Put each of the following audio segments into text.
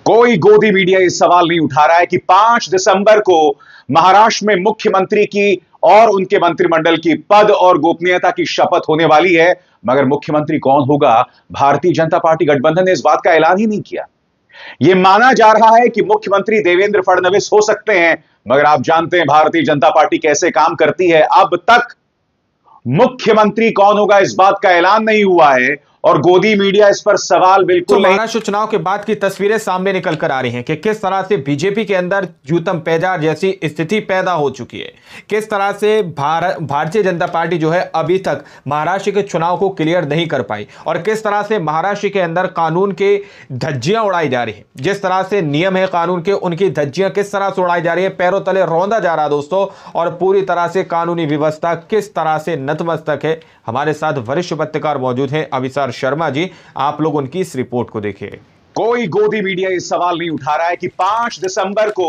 कोई गोदी मीडिया ये सवाल नहीं उठा रहा है कि 5 दिसंबर को महाराष्ट्र में मुख्यमंत्री की और उनके मंत्रिमंडल की पद और गोपनीयता की शपथ होने वाली है, मगर मुख्यमंत्री कौन होगा, भारतीय जनता पार्टी गठबंधन ने इस बात का ऐलान ही नहीं किया। यह माना जा रहा है कि मुख्यमंत्री देवेंद्र फडणवीस हो सकते हैं, मगर आप जानते हैं भारतीय जनता पार्टी कैसे काम करती है। अब तक मुख्यमंत्री कौन होगा इस बात का ऐलान नहीं हुआ है और गोदी मीडिया इस पर सवाल बिल्कुल नहीं। महाराष्ट्र चुनाव के बाद की तस्वीरें सामने निकल कर आ रही हैं कि किस तरह से बीजेपी के अंदर जूतम पेजार जैसी स्थिति पैदा हो चुकी है। किस तरह से भारतीय जनता पार्टी जो है अभी तक महाराष्ट्र के चुनाव को क्लियर नहीं कर पाई और किस तरह से महाराष्ट्र के अंदर कानून के धज्जियां उड़ाई जा रही हैं। जिस तरह से नियम है कानून के, उनकी धज्जियां किस तरह से उड़ाई जा रही है, पैरों तले रौंदा जा रहा है दोस्तों, और पूरी तरह से कानूनी व्यवस्था किस तरह से नतमस्तक है। हमारे साथ वरिष्ठ पत्रकार मौजूद हैं अभिसार शर्मा जी, आप लोग उनकी इस रिपोर्ट को देखिए। कोई गोदी मीडिया ये सवाल नहीं उठा रहा है कि 5 दिसंबर को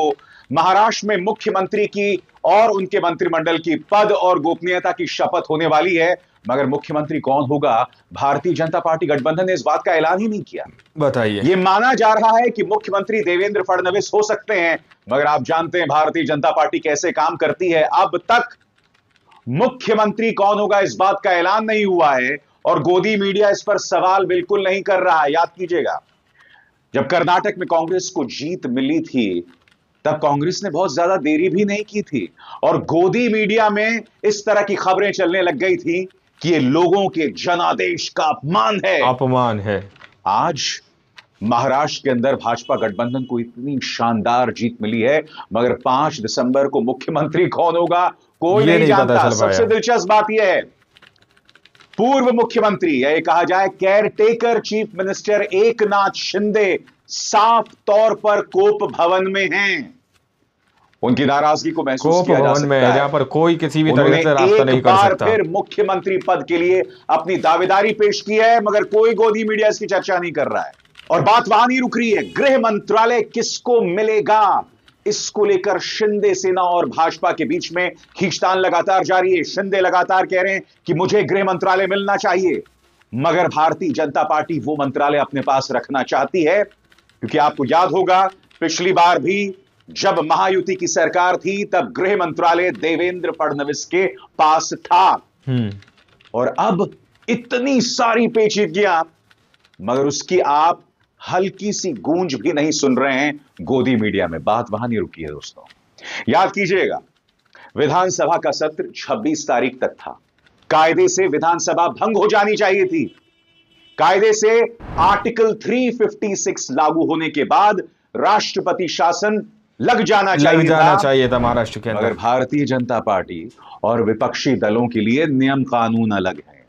महाराष्ट्र में मुख्यमंत्री की और उनके मंत्रिमंडल की पद और गोपनीयता की शपथ होने वाली है, मगर मुख्यमंत्री कौन होगा, भारतीय जनता पार्टी गठबंधन ने इस बात का ऐलान ही नहीं किया। बताइए। यह माना जा रहा है कि मुख्यमंत्री देवेंद्र फडणवीस हो सकते हैं, मगर आप जानते हैं भारतीय जनता पार्टी कैसे काम करती है। अब तक मुख्यमंत्री कौन होगा इस बात का ऐलान नहीं हुआ है और गोदी मीडिया इस पर सवाल बिल्कुल नहीं कर रहा है। याद कीजिएगा, जब कर्नाटक में कांग्रेस को जीत मिली थी तब कांग्रेस ने बहुत ज्यादा देरी भी नहीं की थी और गोदी मीडिया में इस तरह की खबरें चलने लग गई थी कि ये लोगों के जनादेश का अपमान है। आज महाराष्ट्र के अंदर भाजपा गठबंधन को इतनी शानदार जीत मिली है, मगर 5 दिसंबर को मुख्यमंत्री कौन होगा कोई नहीं जानता। सबसे दिलचस्प बात यह है, पूर्व मुख्यमंत्री, या कहा जाए care taker chief minister Eknath Shinde साफ तौर पर कोप भवन में हैं। उनकी नाराजगी को महसूस किया जा सकता है, जहां पर कोई किसी भी तरह से रास्ता नहीं कर सकता। फिर मुख्यमंत्री पद के लिए अपनी दावेदारी पेश की है, मगर कोई गोदी मीडिया इसकी चर्चा नहीं कर रहा है और बात वहां नहीं रुक रही है। गृह मंत्रालय किसको मिलेगा, इसको लेकर शिंदे सेना और भाजपा के बीच में खींचतान लगातार जारी है। शिंदे लगातार कह रहे हैं कि मुझे गृह मंत्रालय मिलना चाहिए, मगर भारतीय जनता पार्टी वो मंत्रालय अपने पास रखना चाहती है, क्योंकि आपको याद होगा पिछली बार भी जब महायुति की सरकार थी तब गृह मंत्रालय देवेंद्र फडणवीस के पास था और अब इतनी सारी पेचीदगियां, मगर उसकी आप हल्की सी गूंज भी नहीं सुन रहे हैं गोदी मीडिया में। बात वहां नहीं रुकी है दोस्तों। याद कीजिएगा, विधानसभा का सत्र 26 तारीख तक था। कायदे से विधानसभा भंग हो जानी चाहिए थी। कायदे से आर्टिकल 356 लागू होने के बाद राष्ट्रपति शासन लग जाना चाहिए था महाराष्ट्र के अंदर। मगर भारतीय जनता पार्टी और विपक्षी दलों के लिए नियम कानून अलग है,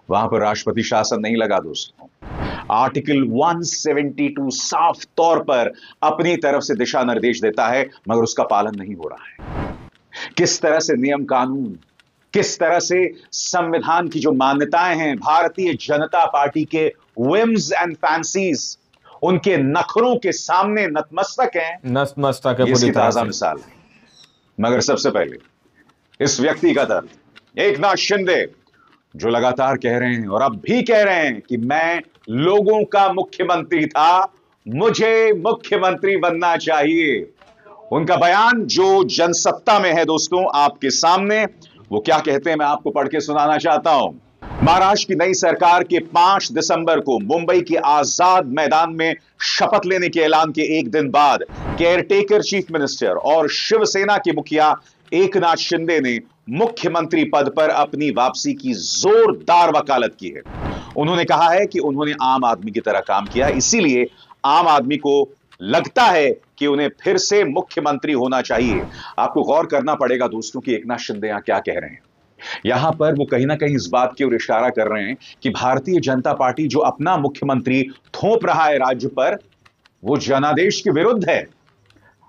वहां पर राष्ट्रपति शासन नहीं लगा दोस्तों। आर्टिकल 172 साफ तौर पर अपनी तरफ से दिशा निर्देश देता है, मगर उसका पालन नहीं हो रहा है। किस तरह से नियम कानून, किस तरह से संविधान की जो मान्यताएं हैं, भारतीय जनता पार्टी के विम्स एंड फैंसीज, उनके नखरों के सामने नतमस्तक है, इसकी ताजा मिसाल है। मगर सबसे पहले इस व्यक्ति का दर्द, एकनाथ शिंदे, जो लगातार कह रहे हैं और अब भी कह रहे हैं कि मैं लोगों का मुख्यमंत्री था, मुझे मुख्यमंत्री बनना चाहिए। उनका बयान जो जनसत्ता में है दोस्तों आपके सामने, वो क्या कहते हैं मैं आपको पढ़ के सुनाना चाहता हूं। महाराष्ट्र की नई सरकार के 5 दिसंबर को मुंबई के आजाद मैदान में शपथ लेने के ऐलान के एक दिन बाद केयरटेकर चीफ मिनिस्टर और शिवसेना के मुखिया एकनाथ शिंदे ने मुख्यमंत्री पद पर अपनी वापसी की जोरदार वकालत की है। उन्होंने कहा है कि उन्होंने आम आदमी की तरह काम किया, इसीलिए आम आदमी को लगता है कि उन्हें फिर से मुख्यमंत्री होना चाहिए। आपको गौर करना पड़ेगा दोस्तों कि एकनाथ शिंदे यहां क्या कह रहे हैं। यहां पर वो कहीं ना कहीं इस बात की ओर इशारा कर रहे हैं कि भारतीय जनता पार्टी जो अपना मुख्यमंत्री थोप रहा है राज्य पर, वो जनादेश के विरुद्ध है।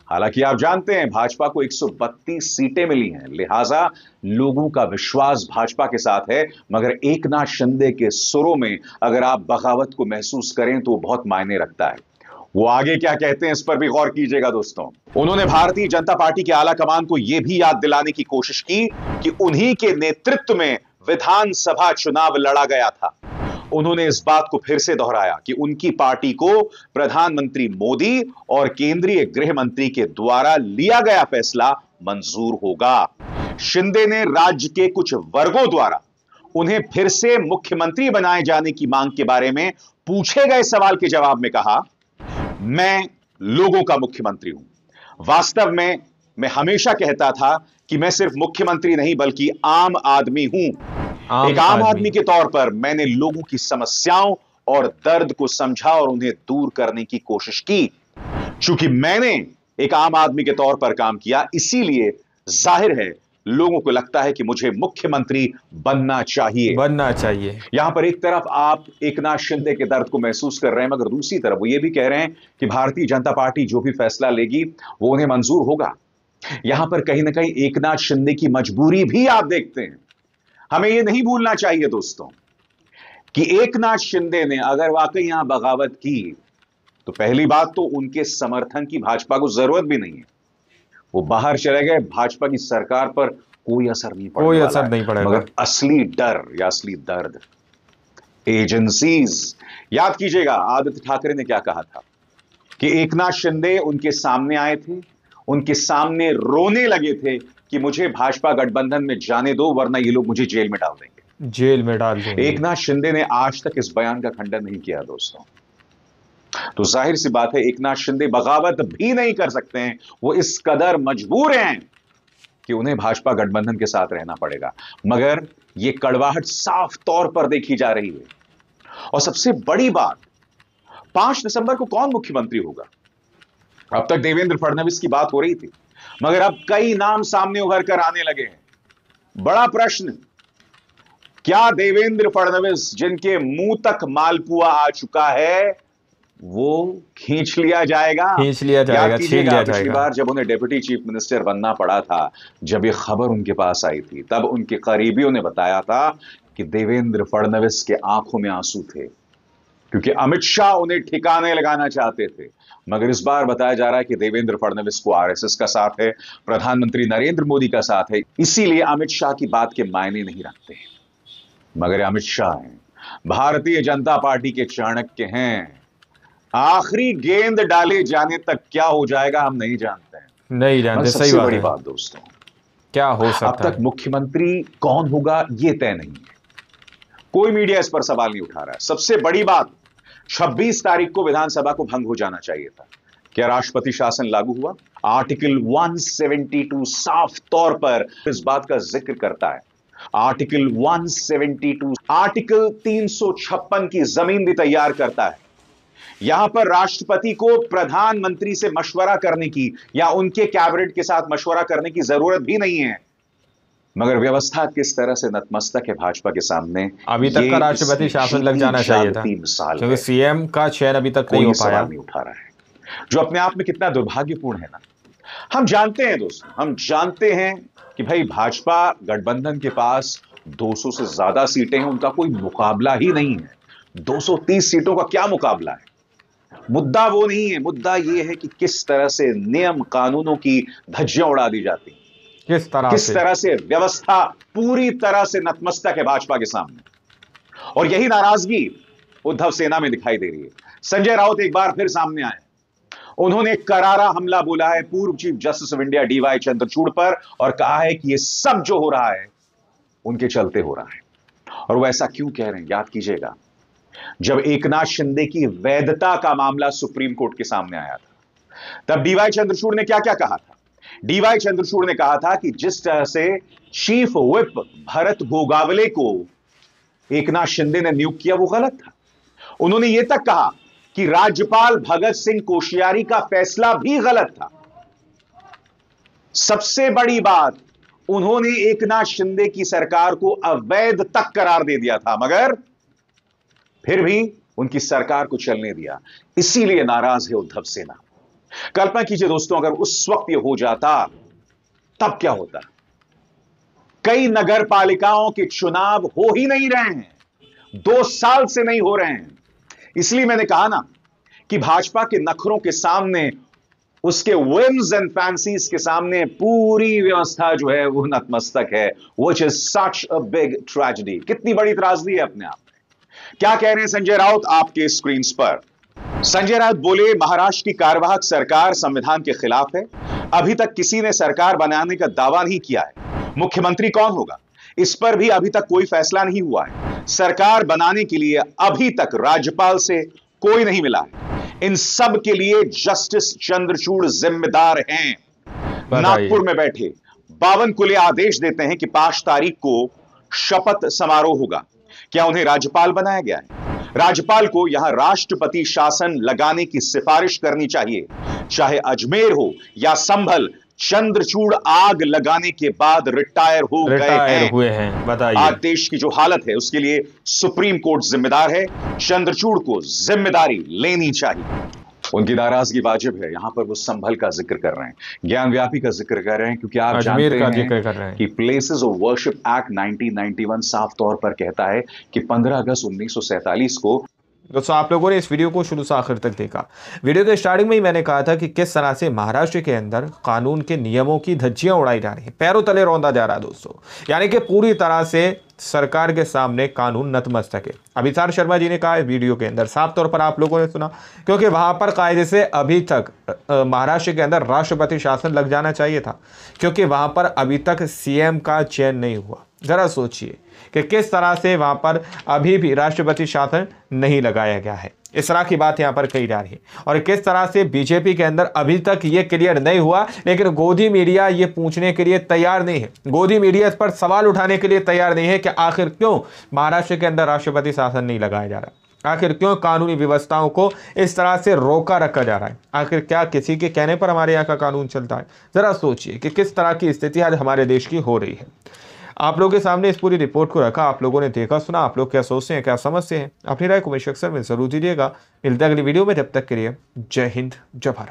हालांकि आप जानते हैं भाजपा को 132 सीटें मिली हैं, लिहाजा लोगों का विश्वास भाजपा के साथ है, मगर एकनाथ शिंदे के सुरों में अगर आप बगावत को महसूस करें तो बहुत मायने रखता है। वो आगे क्या कहते हैं इस पर भी गौर कीजिएगा दोस्तों। उन्होंने भारतीय जनता पार्टी के आला कमान को यह भी याद दिलाने की कोशिश की कि उन्हीं के नेतृत्व में विधानसभा चुनाव लड़ा गया था। उन्होंने इस बात को फिर से दोहराया कि उनकी पार्टी को प्रधानमंत्री मोदी और केंद्रीय गृह मंत्री के द्वारा लिया गया फैसला मंजूर होगा। शिंदे ने राज्य के कुछ वर्गों द्वारा उन्हें फिर से मुख्यमंत्री बनाए जाने की मांग के बारे में पूछे गए सवाल के जवाब में कहा, मैं लोगों का मुख्यमंत्री हूं। वास्तव में मैं हमेशा कहता था कि मैं सिर्फ मुख्यमंत्री नहीं बल्कि आम आदमी हूं। एक आम आदमी के तौर पर मैंने लोगों की समस्याओं और दर्द को समझा और उन्हें दूर करने की कोशिश की। चूंकि मैंने एक आम आदमी के तौर पर काम किया, इसीलिए जाहिर है लोगों को लगता है कि मुझे मुख्यमंत्री बनना चाहिए। यहां पर एक तरफ आप एकनाथ शिंदे के दर्द को महसूस कर रहे हैं, मगर दूसरी तरफ वो ये भी कह रहे हैं कि भारतीय जनता पार्टी जो भी फैसला लेगी वो उन्हें मंजूर होगा। यहां पर कहीं ना कहीं एकनाथ शिंदे की मजबूरी भी आप देखते हैं। हमें यह नहीं भूलना चाहिए दोस्तों कि एकनाथ शिंदे ने अगर वाकई यहां बगावत की तो पहली बात तो उनके समर्थन की भाजपा को जरूरत भी नहीं है। वो बाहर चले गए, भाजपा की सरकार पर कोई असर नहीं पड़ेगा। मगर असली डर या असली दर्द एजेंसीज, याद कीजिएगा आदित्य ठाकरे ने क्या कहा था कि एकनाथ शिंदे उनके सामने आए थे, उनके सामने रोने लगे थे कि मुझे भाजपा गठबंधन में जाने दो वरना ये लोग मुझे जेल में डाल देंगे। एकनाथ शिंदे ने आज तक इस बयान का खंडन नहीं किया दोस्तों। तो जाहिर सी बात है एकनाथ शिंदे बगावत भी नहीं कर सकते हैं। वो इस कदर मजबूर हैं कि उन्हें भाजपा गठबंधन के साथ रहना पड़ेगा। मगर यह कड़वाहट साफ तौर पर देखी जा रही है। और सबसे बड़ी बात, 5 दिसंबर को कौन मुख्यमंत्री होगा? अब तक देवेंद्र फडणवीस की बात हो रही थी, मगर अब कई नाम सामने उभर कर आने लगे हैं। बड़ा प्रश्न, क्या देवेंद्र फडणवीस जिनके मुंह तक मालपुआ आ चुका है वो खींच लिया जाएगा? पिछली बार जब उन्हें डिप्टी चीफ मिनिस्टर बनना पड़ा था, जब ये खबर उनके पास आई थी, तब उनके करीबियों ने बताया था कि देवेंद्र फडणवीस के आंखों में आंसू थे क्योंकि अमित शाह उन्हें ठिकाने लगाना चाहते थे। मगर इस बार बताया जा रहा है कि देवेंद्र फडणवीस को आरएसएस का साथ है, प्रधानमंत्री नरेंद्र मोदी का साथ है, इसीलिए अमित शाह की बात के मायने नहीं रखते। मगर अमित शाह हैं, भारतीय जनता पार्टी के चाणक्य हैं। आखिरी गेंद डाले जाने तक क्या हो जाएगा हम नहीं जानते हैं। सही बड़ी बात दोस्तों, क्या हो सकता है? अब तक मुख्यमंत्री कौन होगा यह तय नहीं है। कोई मीडिया इस पर सवाल नहीं उठा रहा है। सबसे बड़ी बात, 26 तारीख को विधानसभा को भंग हो जाना चाहिए था। क्या राष्ट्रपति शासन लागू हुआ? आर्टिकल 172 साफ तौर पर इस बात का जिक्र करता है। आर्टिकल 172 आर्टिकल 356 की जमीन भी तैयार करता है। यहां पर राष्ट्रपति को प्रधानमंत्री से मशवरा करने की या उनके कैबिनेट के साथ मशवरा करने की जरूरत भी नहीं है। मगर व्यवस्था किस तरह से नतमस्तक है भाजपा के सामने। अभी तक का राष्ट्रपति शासन लग जाना चाहिए था, क्योंकि सीएम का चयन अभी तक नहीं हो पाया। नहीं उठा रहा है, जो अपने आप में कितना दुर्भाग्यपूर्ण है ना। हम जानते हैं दोस्तों, हम जानते हैं कि भाई भाजपा गठबंधन के पास 200 से ज्यादा सीटें हैं, उनका कोई मुकाबला ही नहीं है। 230 सीटों का क्या मुकाबला है? मुद्दा वो नहीं है, मुद्दा ये है कि किस तरह से नियम कानूनों की धज्जियां उड़ा दी जाती हैं, किस तरह से व्यवस्था पूरी तरह से नतमस्तक है भाजपा के सामने। और यही नाराजगी उद्धव सेना में दिखाई दे रही है। संजय राउत एक बार फिर सामने आए, उन्होंने करारा हमला बोला है पूर्व chief justice of India DY Chandrachud पर और कहा है कि यह सब जो हो रहा है उनके चलते हो रहा है। और वो ऐसा क्यों कह रहे हैं? याद कीजिएगा, जब एकनाथ शिंदे की वैधता का मामला सुप्रीम कोर्ट के सामने आया था, तब डीवाई चंद्रचूड़ ने क्या क्या कहा था? डीवाई चंद्रचूड़ ने कहा था कि जिस तरह से चीफ व्हिप भरत गोगावले को एकनाथ शिंदे ने नियुक्त किया वो गलत था। उन्होंने यह तक कहा कि राज्यपाल भगत सिंह कोश्यारी का फैसला भी गलत था। सबसे बड़ी बात, उन्होंने एकनाथ शिंदे की सरकार को अवैध तक करार दे दिया था, मगर फिर भी उनकी सरकार को चलने दिया। इसीलिए नाराज है उद्धव सेना। कल्पना कीजिए दोस्तों, अगर उस वक्त यह हो जाता तब क्या होता? कई नगर पालिकाओं के चुनाव हो ही नहीं रहे हैं, 2 साल से नहीं हो रहे हैं। इसलिए मैंने कहा ना कि भाजपा के नखरों के सामने, उसके whims एंड फैंसीज के सामने पूरी व्यवस्था जो है वो नतमस्तक है। Which is such a big tragedy. कितनी बड़ी त्रासदी है अपने आप में। क्या कह रहे हैं संजय राउत आपके स्क्रीन पर। संजय राउत बोले, महाराष्ट्र की कार्यवाहक सरकार संविधान के खिलाफ है। अभी तक किसी ने सरकार बनाने का दावा नहीं किया है। मुख्यमंत्री कौन होगा, इस पर भी अभी तक कोई फैसला नहीं हुआ है। सरकार बनाने के लिए अभी तक राज्यपाल से कोई नहीं मिला है। इन सब के लिए जस्टिस चंद्रचूड़ जिम्मेदार हैं। नागपुर में बैठे 52 कुले आदेश देते हैं कि 5 तारीख को शपथ समारोह होगा। क्या उन्हें राज्यपाल बनाया गया है? राज्यपाल को यहां राष्ट्रपति शासन लगाने की सिफारिश करनी चाहिए, चाहे अजमेर हो या संभल। चंद्रचूड़ आग लगाने के बाद रिटायर हुए हैं। बताइए, आज देश की जो हालत है उसके लिए सुप्रीम कोर्ट जिम्मेदार है। चंद्रचूड़ को जिम्मेदारी लेनी चाहिए। उनकी नाराजगी वाजिब है। यहां पर वो संभल का जिक्र कर रहे हैं, ज्ञानव्यापी का जिक्र कर रहे हैं, क्योंकि आप जानते हैं कि प्लेसेस ऑफ वर्शिप एक्ट 1991 साफ तौर पर कहता है कि 15 अगस्त 1947 को। दोस्तों, आप लोगों ने इस वीडियो को शुरू से आखिर तक देखा। वीडियो के स्टार्टिंग में ही मैंने कहा था कि किस तरह से महाराष्ट्र के अंदर कानून के नियमों की धज्जियां उड़ाई जा रही हैं, पैरों तले रौंदा जा रहा है दोस्तों। यानी कि पूरी तरह से सरकार के सामने कानून नतमस्तक है। अभिसार शर्मा जी ने कहा है वीडियो के अंदर, साफ तौर पर आप लोगों ने सुना, क्योंकि वहां पर कायदे से अभी तक महाराष्ट्र के अंदर राष्ट्रपति शासन लग जाना चाहिए था, क्योंकि वहां पर अभी तक सीएम का चयन नहीं हुआ। जरा सोचिए कि किस तरह से वहां पर अभी भी राष्ट्रपति शासन नहीं लगाया गया है। इस तरह की बात यहां पर कही जा रही है, और किस तरह से बीजेपी के अंदर अभी तक ये क्लियर नहीं हुआ, लेकिन गोदी मीडिया ये पूछने के लिए तैयार नहीं है। गोदी मीडिया इस पर सवाल उठाने के लिए तैयार नहीं है कि आखिर क्यों महाराष्ट्र के अंदर राष्ट्रपति शासन नहीं लगाया जा रहा, आखिर क्यों कानूनी व्यवस्थाओं को इस तरह से रोका रखा जा रहा है, आखिर क्या किसी के कहने पर हमारे यहाँ का कानून चलता है। जरा सोचिए कि किस तरह की स्थिति आज हमारे देश की हो रही है। आप लोगों के सामने इस पूरी रिपोर्ट को रखा, आप लोगों ने देखा सुना, आप लोग क्या सोचते हैं, क्या समझते हैं, अपनी राय कमेंट सेक्शन में जरूर दीजिएगा। मिलते हैं अगली वीडियो में, जब तक के लिए जय हिंद, जय भारत।